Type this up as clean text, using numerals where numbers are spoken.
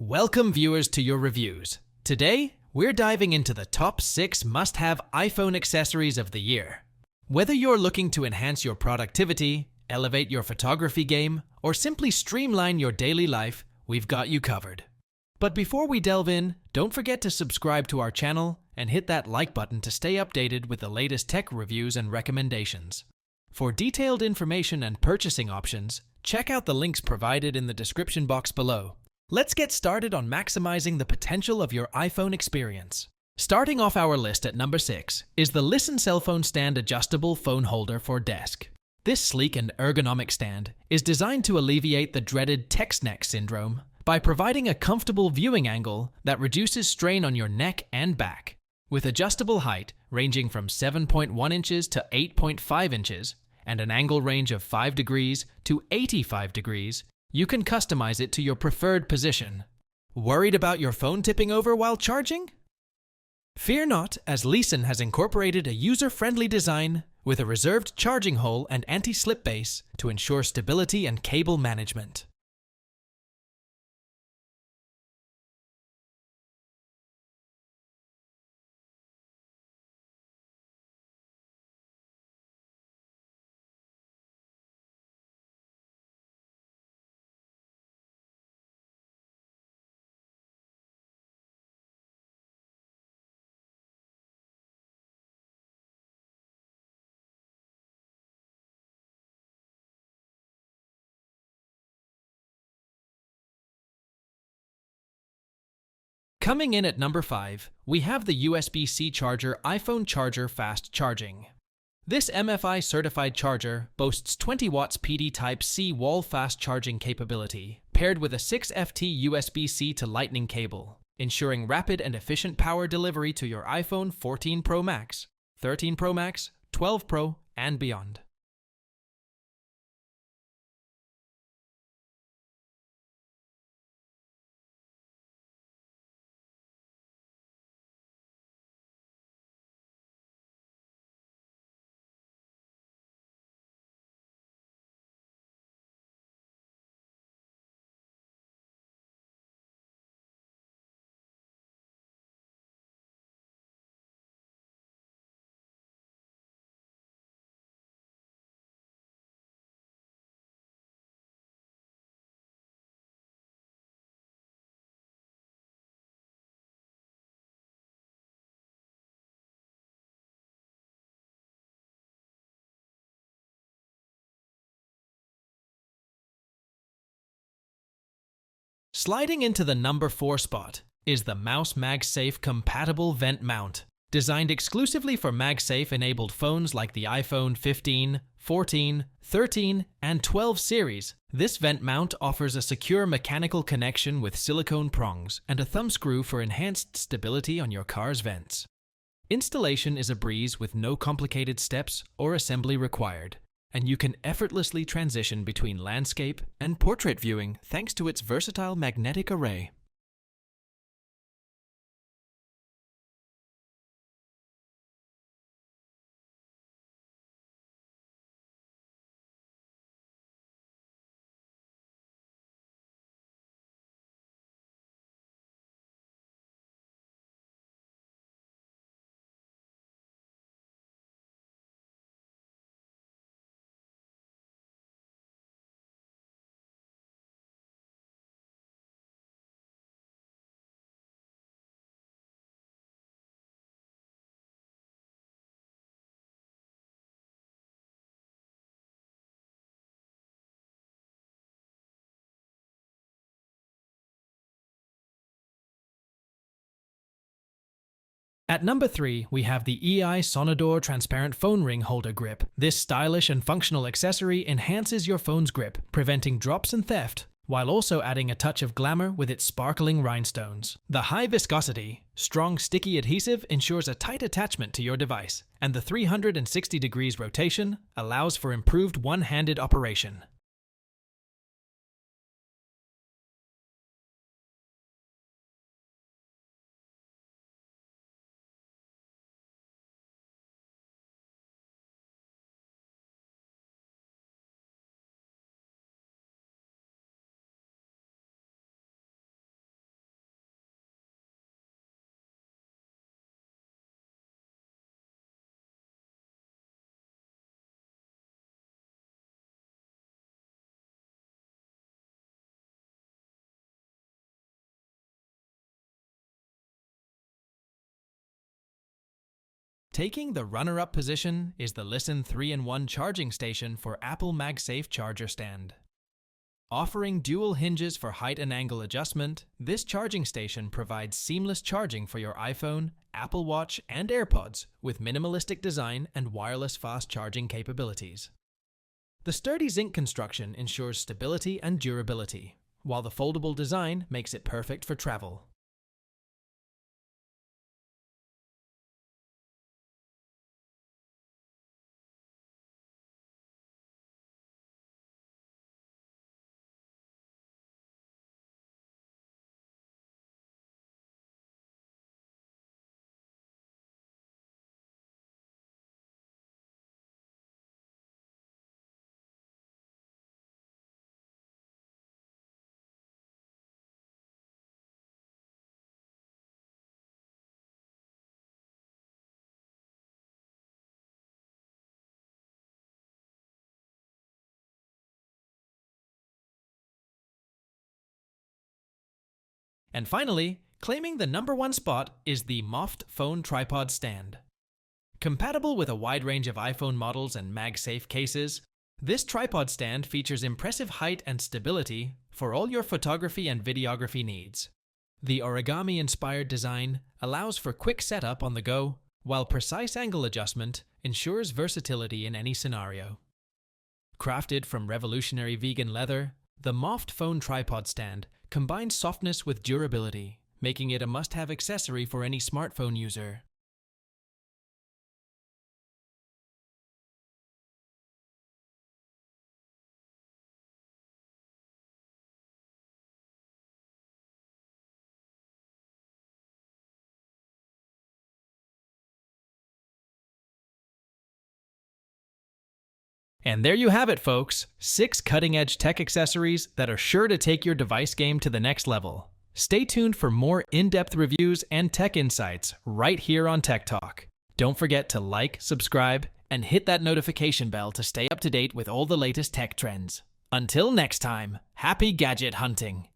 Welcome viewers to your reviews. Today, we're diving into the top 6 must-have iPhone accessories of the year. Whether you're looking to enhance your productivity, elevate your photography game, or simply streamline your daily life, we've got you covered. But before we delve in, don't forget to subscribe to our channel and hit that like button to stay updated with the latest tech reviews and recommendations. For detailed information and purchasing options, check out the links provided in the description box below. Let's get started on maximizing the potential of your iPhone experience. Starting off our list at number 6 is the LISEN cell phone stand adjustable phone holder for desk. This sleek and ergonomic stand is designed to alleviate the dreaded text neck syndrome by providing a comfortable viewing angle that reduces strain on your neck and back. With adjustable height ranging from 7.1 inches to 8.5 inches and an angle range of 5 degrees to 85 degrees, you can customize it to your preferred position. Worried about your phone tipping over while charging? Fear not, as LISEN has incorporated a user-friendly design with a reserved charging hole and anti-slip base to ensure stability and cable management. Coming in at number 5, we have the USB-C charger iPhone Charger Fast Charging. This MFI certified charger boasts 20 watts PD Type-C wall fast charging capability, paired with a 6FT USB-C to Lightning cable, ensuring rapid and efficient power delivery to your iPhone 14 Pro Max, 13 Pro Max, 12 Pro, and beyond. Sliding into the number 4 spot is the Mous MagSafe compatible vent mount. Designed exclusively for MagSafe-enabled phones like the iPhone 15, 14, 13, and 12 series, this vent mount offers a secure mechanical connection with silicone prongs and a thumb screw for enhanced stability on your car's vents. Installation is a breeze with no complicated steps or assembly required, and you can effortlessly transition between landscape and portrait viewing thanks to its versatile magnetic array. At number 3, we have the Sonador transparent phone ring holder grip. This stylish and functional accessory enhances your phone's grip, preventing drops and theft, while also adding a touch of glamour with its sparkling rhinestones. The high viscosity, strong sticky adhesive ensures a tight attachment to your device, and the 360 degrees rotation allows for improved one-handed operation. Taking the runner-up position is the LISEN 3-in-1 charging station for Apple MagSafe charger stand. Offering dual hinges for height and angle adjustment, this charging station provides seamless charging for your iPhone, Apple Watch, and AirPods with minimalistic design and wireless fast charging capabilities. The sturdy zinc construction ensures stability and durability, while the foldable design makes it perfect for travel. And finally, claiming the #1 spot is the MOFT phone tripod stand. Compatible with a wide range of iPhone models and MagSafe cases, this tripod stand features impressive height and stability for all your photography and videography needs. The origami-inspired design allows for quick setup on the go, while precise angle adjustment ensures versatility in any scenario. Crafted from revolutionary vegan leather, the MOFT phone tripod stand combines softness with durability, making it a must-have accessory for any smartphone user. And there you have it, folks. 6 cutting-edge tech accessories that are sure to take your device game to the next level. Stay tuned for more in-depth reviews and tech insights right here on Tech Talk. Don't forget to like, subscribe, and hit that notification bell to stay up to date with all the latest tech trends. Until next time, happy gadget hunting!